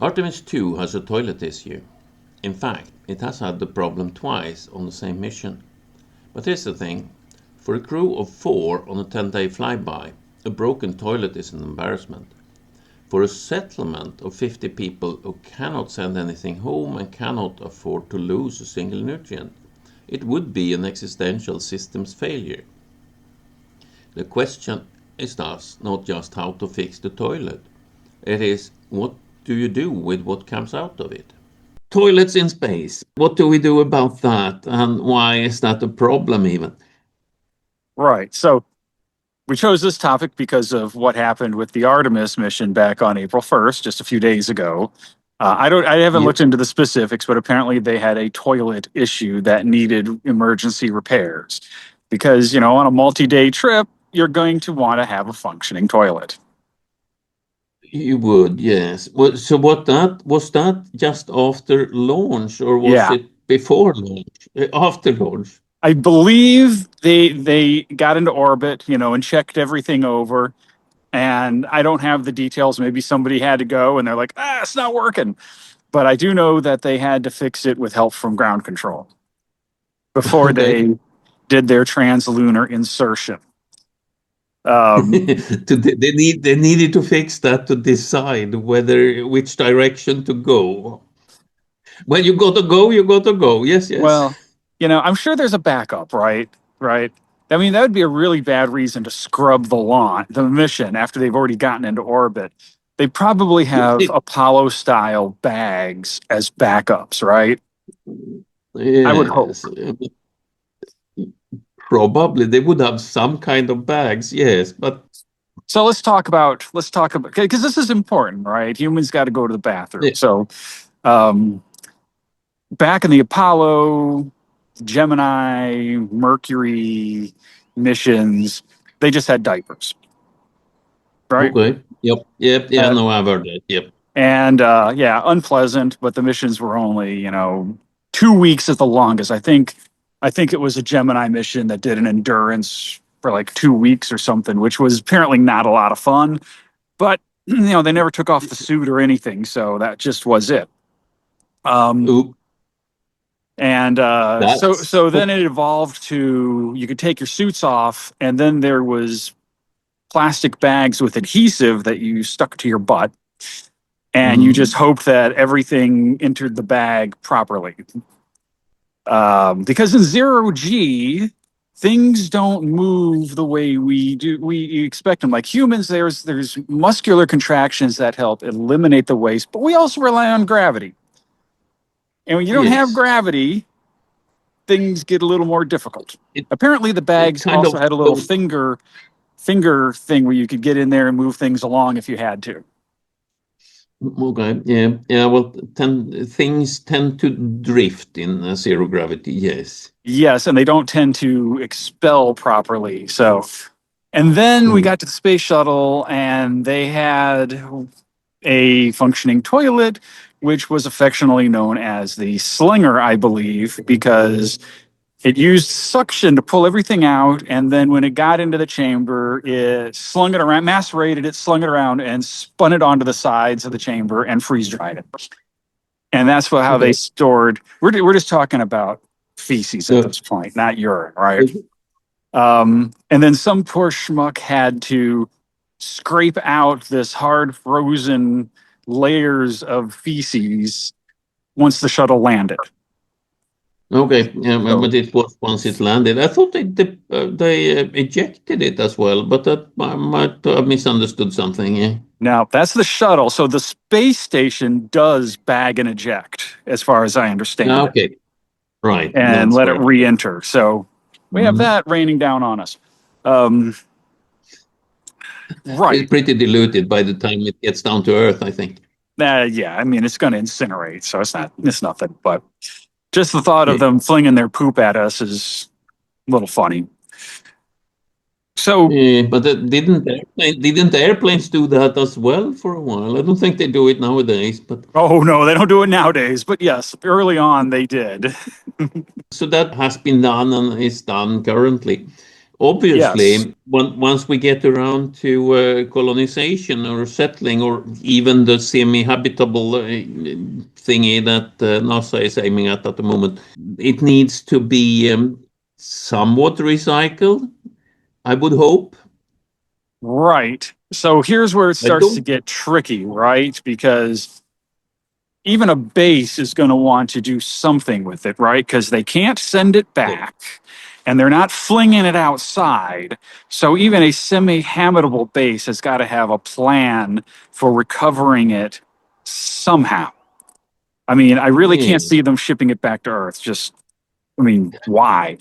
Artemis II has a toilet issue. In fact, it has had the problem twice on the same mission. But here's the thing. For a crew of 4 on a 10-day flyby, a broken toilet is an embarrassment. For a settlement of 50 people who cannot send anything home and cannot afford to lose a single nutrient, it would be an existential systems failure. The question is thus not just how to fix the toilet. It is, what do you do with what comes out of it? Toilets in space. What do we do about that? And why is that a problem even? Right. So we chose this topic because of what happened with the Artemis mission back on April 1st, just a few days ago. I haven't looked into the specifics, but apparently they had a toilet issue that needed emergency repairs. Because, you know, on a multi-day trip, you're going to want to have a functioning toilet. You would, yes. So what that was that just after launch, or was it before launch? After launch. I believe they got into orbit, you know, and checked everything over. And I don't have the details. Maybe somebody had to go and they're like, it's not working. But I do know that they had to fix it with help from ground control before they did their translunar insertion. They needed to fix that to decide which direction to go. When you got to go, you got to go. Yes, yes. Well, you know, I'm sure there's a backup, right? Right. I mean, that would be a really bad reason to scrub the mission after they've already gotten into orbit. They probably have Apollo-style bags as backups, right? Yes. I would hope. Probably they would have some kind of bags, yes. But so let's talk about because this is important, right? Humans got to go to the bathroom. Yeah. So, back in the Apollo, Gemini, Mercury missions, they just had diapers, right? Okay. Yep. Yeah. No, I've heard that. Yep. And unpleasant, but the missions were only 2 weeks at the longest. I think it was a Gemini mission that did an endurance for like 2 weeks or something, which was apparently not a lot of fun. But they never took off the suit or anything, so that just was it. And so then it evolved to you could take your suits off, and then there was plastic bags with adhesive that you stuck to your butt, and you just hoped that everything entered the bag properly. Because in zero G, things don't move the way we expect them. Like humans, there's muscular contractions that help eliminate the waste, but we also rely on gravity. And when you don't have gravity, things get a little more difficult. Apparently, the bags also had a little finger thing where you could get in there and move things along if you had to. Okay. Yeah. Well, things tend to drift in zero gravity. Yes. Yes, and they don't tend to expel properly. So, and then we got to the Space Shuttle, and they had a functioning toilet, which was affectionately known as the Slinger, I believe, because it used suction to pull everything out, and then when it got into the chamber, it slung it around, macerated it, slung it around, and spun it onto the sides of the chamber and freeze-dried it. And that's how they stored. We're just talking about feces at this point, not urine, right? And then some poor schmuck had to scrape out this hard frozen layers of feces once the shuttle landed. Okay, but it was once it landed. I thought they ejected it as well, but that I might have misunderstood something. Yeah. Now that's the shuttle. So the space station does bag and eject, as far as I understand. Okay, right, and let it re-enter. So we have that raining down on us. Right. It's pretty diluted by the time it gets down to Earth, I think. Yeah, I mean it's going to incinerate, so it's nothing. But just the thought of them flinging their poop at us is a little funny. So, but didn't airplanes do that as well for a while? I don't think they do it nowadays. But oh no, they don't do it nowadays. But yes, early on they did. So that has been done and is done currently. Yes. Obviously, once we get around to colonization or settling, or even the semi-habitable thingy that NASA is aiming at the moment, it needs to be somewhat recycled, I would hope. Right. So here's where it I starts to don't. get tricky, right? Because even a base is going to want to do something with it, right? Because they can't send it Yeah. back and they're not flinging it outside. So even a semi habitable base has got to have a plan for recovering it somehow. I mean, I really Yeah. can't see them shipping it back to Earth. Just, I mean, why?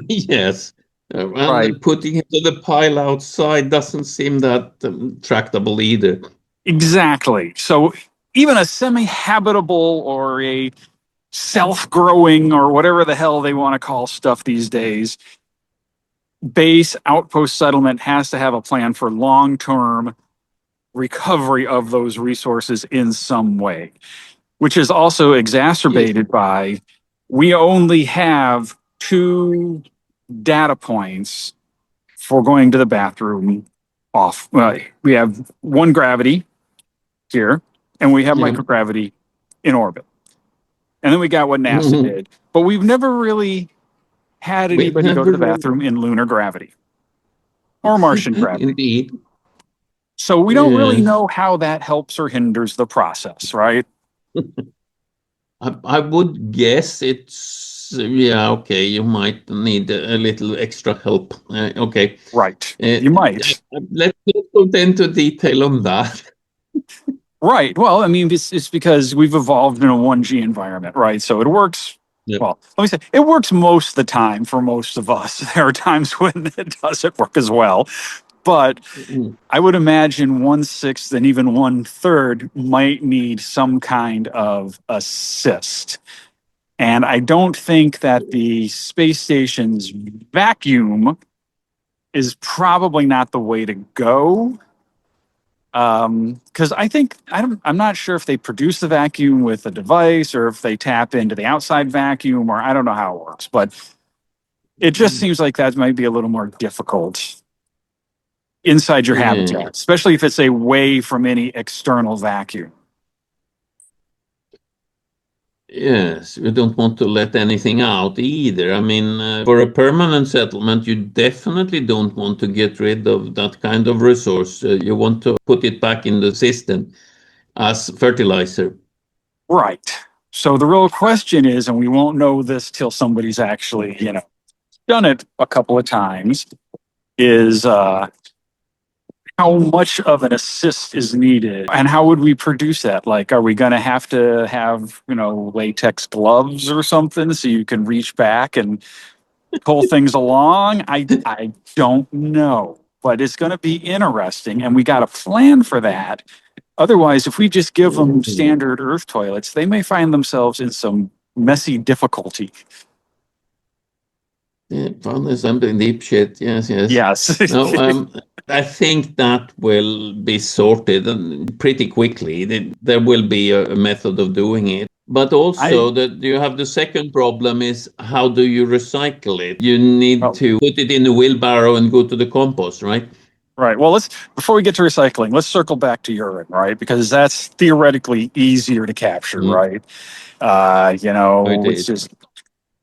Yes. Right. And putting it to the pile outside doesn't seem that tractable either. Exactly. So even a semi habitable or a self growing or whatever the hell they want to call stuff these days base outpost settlement has to have a plan for long term recovery of those resources in some way, which is also Yeah. exacerbated by we only have two data points for going to the bathroom off. We have one gravity here, and we have Yeah. microgravity in orbit. And then we got what NASA Mhm. did. But we've never really had We've anybody go to never the bathroom in lunar gravity or Martian gravity. indeed. So we don't really Yes. know how that helps or hinders the process, right? I would guess it's, yeah, okay, you might need a little extra help. Okay. Right. Uh, You might. let's not go into detail on that. Right. Well, I mean, it's because we've evolved in a 1G environment, right? So it works. Yeah. Well, let me say it works most of the time for most of us. There are times when it doesn't work as well. But Mm. I would imagine 1/6 and even 1/3 might need some kind of assist. And I don't think that the space station's vacuum is probably not the way to go. Because I'm not sure if they produce the vacuum with a device or if they tap into the outside vacuum, or I don't know how it works, but it just seems like that might be a little more difficult inside your Yeah. habitat, especially if it's away from any external vacuum. Yes, you don't want to let anything out either. I mean, for a permanent settlement, you definitely don't want to get rid of that kind of resource. You want to put it back in the system as fertilizer. Right. So the real question is, and we won't know this till somebody's actually, done it a couple of times, is how much of an assist is needed and how would we produce that? Like, are we going to have, latex gloves or something so you can reach back and pull things along? I don't know, but it's going to be interesting and we got a plan for that. Otherwise, if we just give them Mhm. standard Earth toilets, they may find themselves in some messy difficulty. Yeah, found something deep shit. Yes, yes. Yes. No, I think that will be sorted pretty quickly. There will be a method of doing it. But I also that you have the second problem is how do you recycle it? You need well, to put it in a wheelbarrow and go to the compost, right? right. Well, let's before we get to recycling, let's circle back to urine, right? Because that's theoretically easier to capture, Mm, right? it It's is. just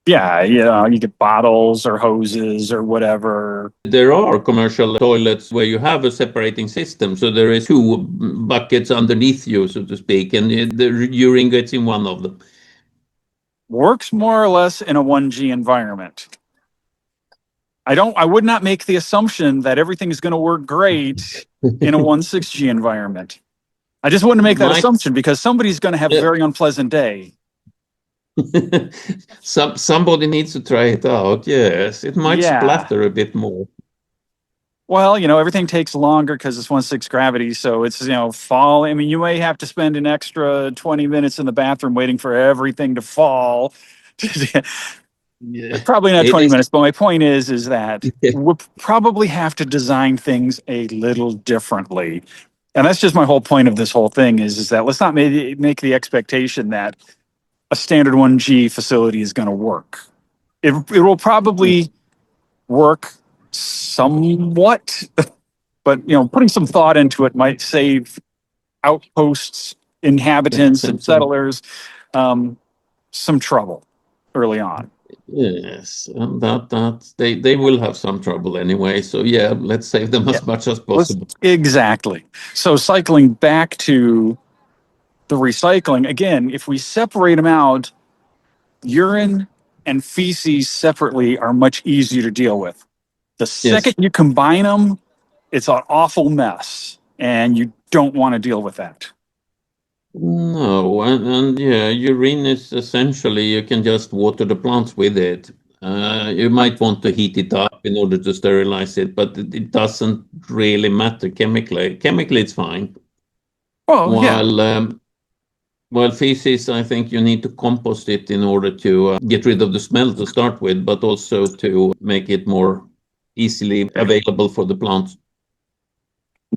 yeah, you get bottles or hoses or whatever. There are commercial toilets where you have a separating system. So there is two buckets underneath you, so to speak, and the urine gets in one of them. Works more or less in a 1G environment. I would not make the assumption that everything is going to work great in a 1/6G environment. I just wouldn't make that Might assumption because somebody's going to have a yeah. very unpleasant day. Somebody needs to try it out. Yes, it might Yeah. splatter a bit more. Well, everything takes longer because it's 1/6 gravity. So it's, fall. I mean, you may have to spend an extra 20 minutes in the bathroom waiting for everything to fall. Yeah, Probably not it 20 is. minutes, but my point is that we'll probably have to design things a little differently. And that's just my whole point of this whole thing is that let's not make the expectation that a standard 1G facility is going to work. It will probably work somewhat, but putting some thought into it might save outposts, inhabitants, and settlers some trouble early on. Yes, and that they will have some trouble anyway. So yeah, let's save them as much as possible. Exactly. So cycling back to the recycling again, if we separate them out, urine and feces separately are much easier to deal with. The second you combine them, it's an awful mess, and you don't want to deal with that. No, and yeah, urine is essentially you can just water the plants with it. You might want to heat it up in order to sterilize it, but it doesn't really matter chemically. Chemically, it's fine. While feces, I think you need to compost it in order to get rid of the smell to start with, but also to make it more easily available for the plants.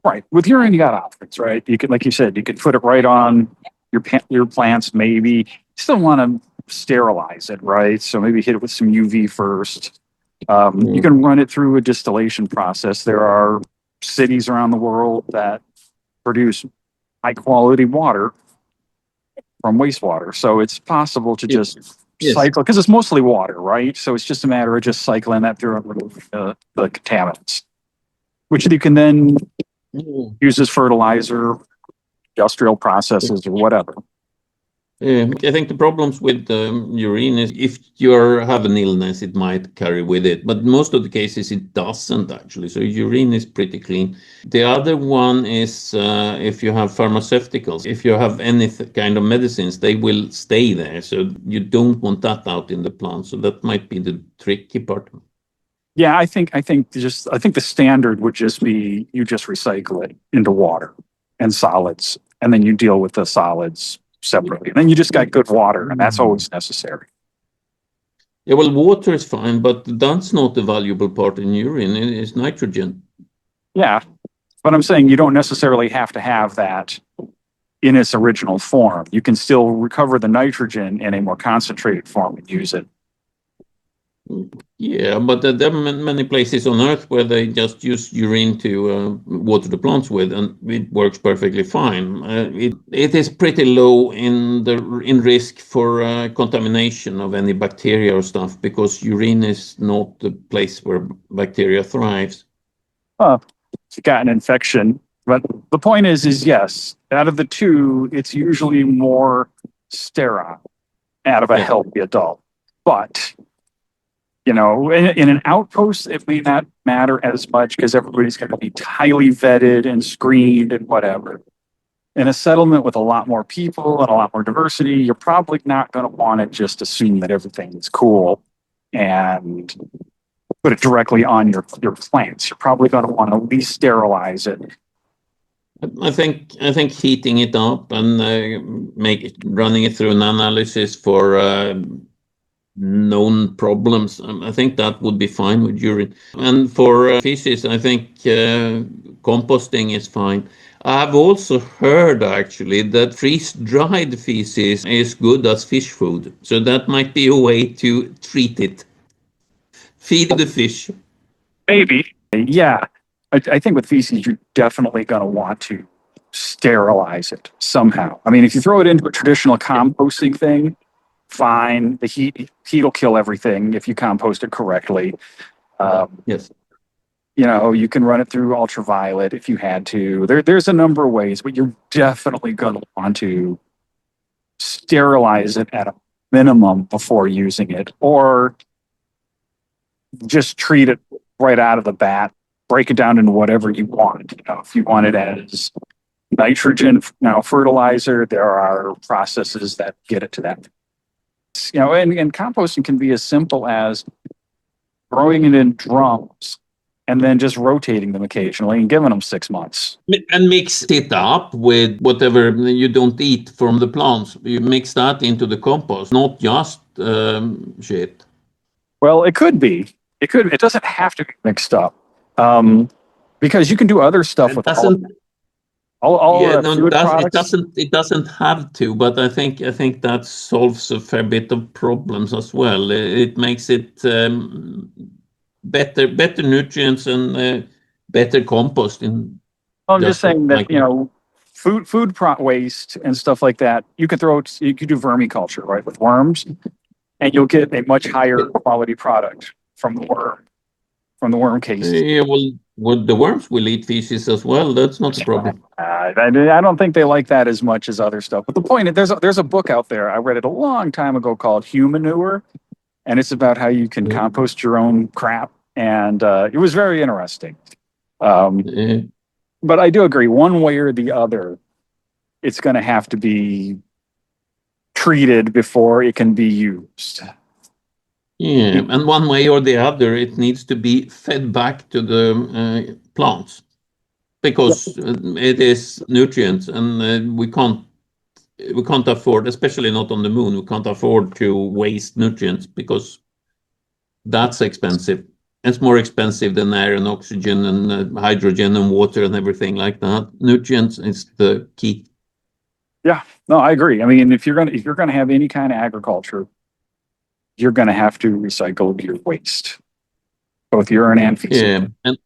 Right. With urine, you got options, right? You could, like you said, you could put it right on your plants. Maybe you still want to sterilize it, right? So maybe hit it with some UV first. You can run it through a distillation process. There are cities around the world that produce high quality water from wastewater. So it's possible to just cycle, because it's mostly water, right? So it's just a matter of just cycling that through and removing the contaminants, which you can then use as fertilizer, industrial processes, or whatever. I think the problems with urine is if you have an illness, it might carry with it. But most of the cases, it doesn't actually. So urine is pretty clean. The other one is if you have pharmaceuticals, if you have any kind of medicines, they will stay there. So you don't want that out in the plant. So that might be the tricky part. Yeah, I think the standard would just be you just recycle it into water and solids, and then you deal with the solids separately. And then you just got good water, and that's always necessary. Yeah, well, water is fine, but that's not the valuable part in urine. It's nitrogen. Yeah, but I'm saying you don't necessarily have to have that in its original form. You can still recover the nitrogen in a more concentrated form and use it. Yeah, but there are many places on Earth where they just use urine to water the plants with, and it works perfectly fine. It is pretty low in risk for contamination of any bacteria or stuff, because urine is not the place where bacteria thrives. If you got an infection, but the point is yes, out of the two, it's usually more sterile out of a healthy adult, but. In an outpost, it may not matter as much because everybody's going to be highly vetted and screened and whatever. In a settlement with a lot more people and a lot more diversity, you're probably not going to want to just assume that everything is cool and put it directly on your plants. You're probably going to want to at least sterilize it. I think heating it up and running it through an analysis for known problems, I think that would be fine with urine. And for feces, I think composting is fine. I've also heard actually that freeze-dried feces is good as fish food. So that might be a way to treat it. Feed the fish. Maybe. Yeah. I think with feces, you're definitely going to want to sterilize it somehow. I mean, if you throw it into a traditional composting thing, fine. The heat will kill everything if you compost it correctly. Yes. You can run it through ultraviolet if you had to. There's a number of ways, but you're definitely going to want to sterilize it at a minimum before using it, or just treat it right out of the bat. Break it down into whatever you want. If you want it as nitrogen, fertilizer, there are processes that get it to that. And composting can be as simple as growing it in drums and then just rotating them occasionally and giving them 6 months. And mix it up with whatever you don't eat from the plants. You mix that into the compost, not just shit. Well, it could be. It doesn't have to be mixed up, because you can do other stuff with it doesn't have to, but I think that solves a fair bit of problems as well. It makes it better nutrients and better compost. I'm just saying that, food waste and stuff like that, you could you could do vermiculture, right, with worms, and you'll get a much higher quality product from the worm case. Yeah, well, the worms will eat feces as well. That's not a problem. I don't think they like that as much as other stuff. But the point is, there's a book out there. I read it a long time ago called Humanure, and it's about how you can compost your own crap, and it was very interesting. But I do agree, one way or the other, it's going to have to be treated before it can be used. Yeah, and one way or the other, it needs to be fed back to the plants because it is nutrients, and we can't afford, especially not on the moon, we can't afford to waste nutrients because that's expensive. It's more expensive than air and oxygen and hydrogen and water and everything like that. Nutrients is the key. Yeah, no, I agree. I mean, if you're gonna have any kind of agriculture, you're gonna have to recycle your waste, both urine and feces. Yeah, and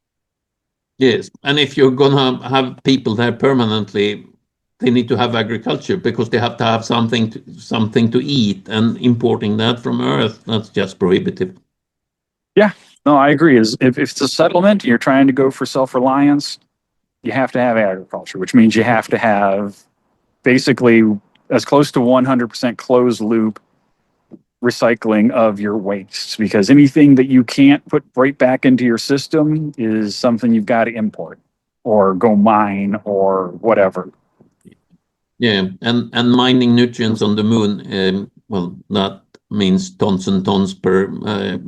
yes, and if you're gonna have people there permanently, they need to have agriculture because they have to have something to eat, and importing that from Earth, that's just prohibitive. Yeah, no, I agree. If it's a settlement, you're trying to go for self-reliance, you have to have agriculture, which means you have to have basically as close to 100% closed loop recycling of your waste, because anything that you can't put right back into your system is something you've got to import or go mine or whatever. Yeah, and mining nutrients on the moon, well, that means tons and tons per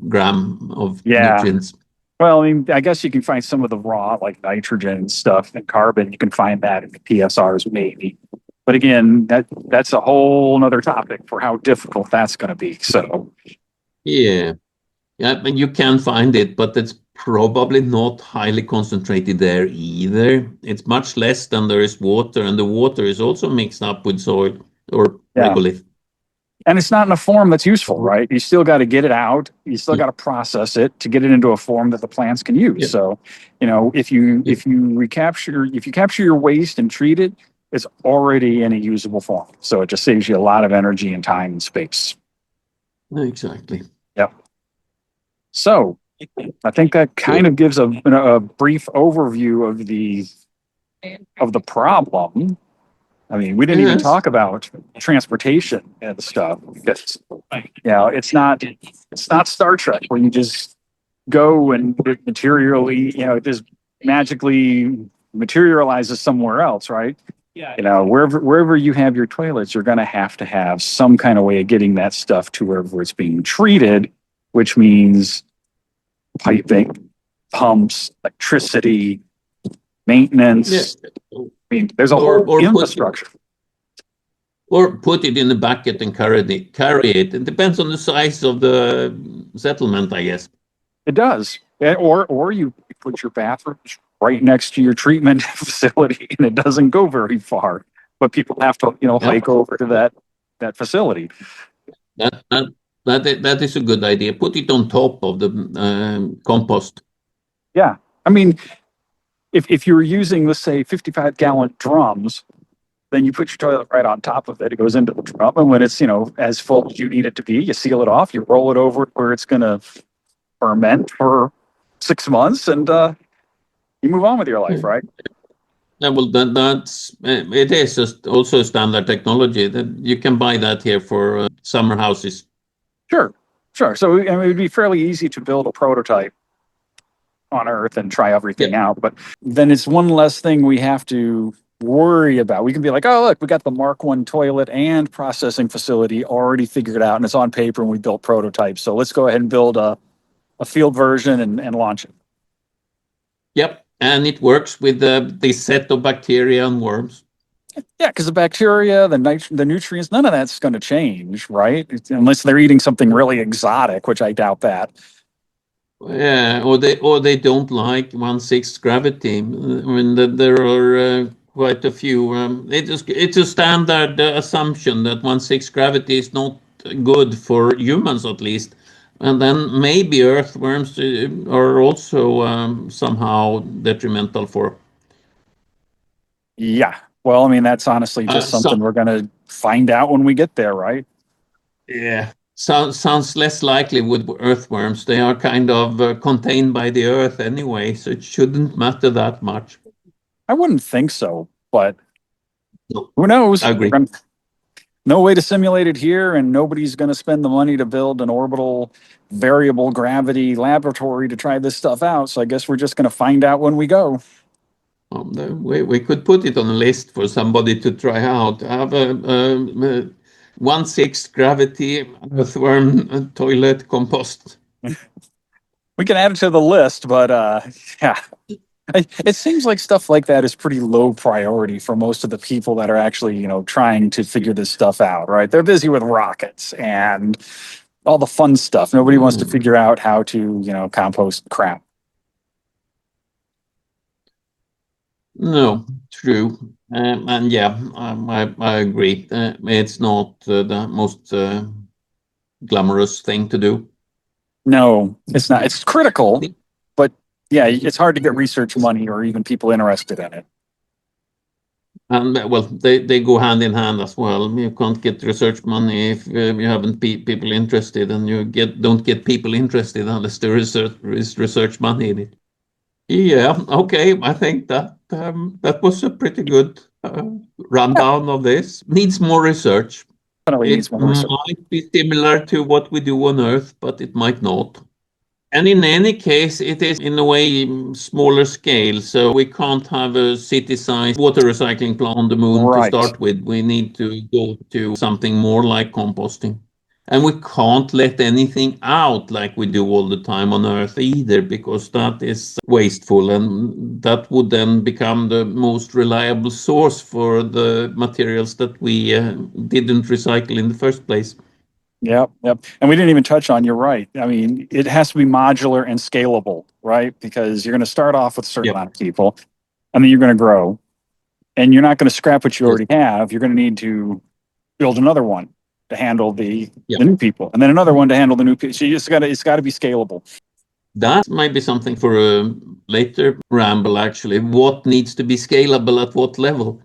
gram of nutrients. Well, I mean, I guess you can find some of the raw, like nitrogen and stuff, and carbon. You can find that in the PSRs, maybe. But again, that's a whole other topic for how difficult that's going to be. So, yeah, but you can find it, but it's probably not highly concentrated there either. It's much less than there is water, and the water is also mixed up with soil or regolith. And it's not in a form that's useful, right? You still got to get it out. You still got to process it to get it into a form that the plants can use. Yeah. So, if you capture your waste and treat it, it's already in a usable form. So it just saves you a lot of energy and time and space. Exactly. Yep. So I think that kind of gives a brief overview of the problem. I mean, we didn't even talk about transportation and stuff. Because, it's not Star Trek where you just go and it materially, it just magically materializes somewhere else, right? Yeah. Wherever you have your toilets, you're going to have some kind of way of getting that stuff to wherever it's being treated, which means piping, pumps, electricity, maintenance. Yeah. I mean, there's a whole infrastructure. Or put it in a bucket and carry it. It depends on the size of the settlement, I guess. It does. Or you put your bathrooms right next to your treatment facility, and it doesn't go very far. But people have to, hike over to that facility. That is a good idea. Put it on top of the compost. Yeah, I mean, if you're using, let's say, 55-gallon drums, then you put your toilet right on top of it. It goes into the drum, and when it's as full as you need it to be, you seal it off. You roll it over where it's going to ferment for 6 months, and you move on with your life, right? Yeah, well, it is just also a standard technology that you can buy that here for summer houses. Sure. So it would be fairly easy to build a prototype on Earth and try everything out, but then it's one less thing we have to worry about. We can be like, oh, look, we got the Mark I toilet and processing facility already figured out, and it's on paper, and we built prototypes. So let's go ahead and build a field version and launch it. Yep, and it works with this set of bacteria and worms. Yeah, because the bacteria, the nutrients, none of that's going to change, right? Unless they're eating something really exotic, which I doubt that. Yeah, or they don't like 1/6 gravity. I mean, there are quite a few. It's a standard assumption that 1/6 gravity is not good for humans, at least. And then maybe earthworms are also somehow detrimental for. Yeah. Well, I mean, that's honestly just something we're going to find out when we get there, right? Yeah. Sounds less likely with earthworms. They are kind of contained by the earth anyway, so it shouldn't matter that much. I wouldn't think so, but No, who knows? I agree. No way to simulate it here, and nobody's going to spend the money to build an orbital variable gravity laboratory to try this stuff out. So I guess we're just going to find out when we go. We could put it on a list for somebody to try out. Have a 1/6 gravity earthworm toilet compost. We can add it to the list, but yeah, it seems like stuff like that is pretty low priority for most of the people that are actually, trying to figure this stuff out, right? They're busy with rockets and all the fun stuff. Nobody wants to figure out how to, compost crap. No, true. And yeah, I agree. It's not the most glamorous thing to do. No, it's not. It's critical, but yeah, it's hard to get research money or even people interested in it. And well, they go hand in hand as well. You can't get research money if you haven't people interested, and you don't get people interested unless there is research money in it. Yeah, okay. I think that was a pretty good rundown of this. Needs more research. Definitely needs It more research. might be similar to what we do on Earth, but it might not. And in any case, it is in a way smaller scale. So we can't have a city-sized water recycling plant on the moon to Right. start with. We need to go to something more like composting. And we can't let anything out like we do all the time on Earth either, because that is wasteful. And that would then become the most reliable source for the materials that we didn't recycle in the first place. Yep, yep. And we didn't even touch on, you're right. I mean, it has to be modular and scalable, right? Because you're going to start off with a certain Yep. amount of people, and then you're going to grow. And you're not going to scrap what you Yes. already have. You're going to need to build another one to handle the Yep. new people, and then another one to handle the new people. So it's got to be scalable. That might be something for a later ramble, actually. What needs to be scalable at what level?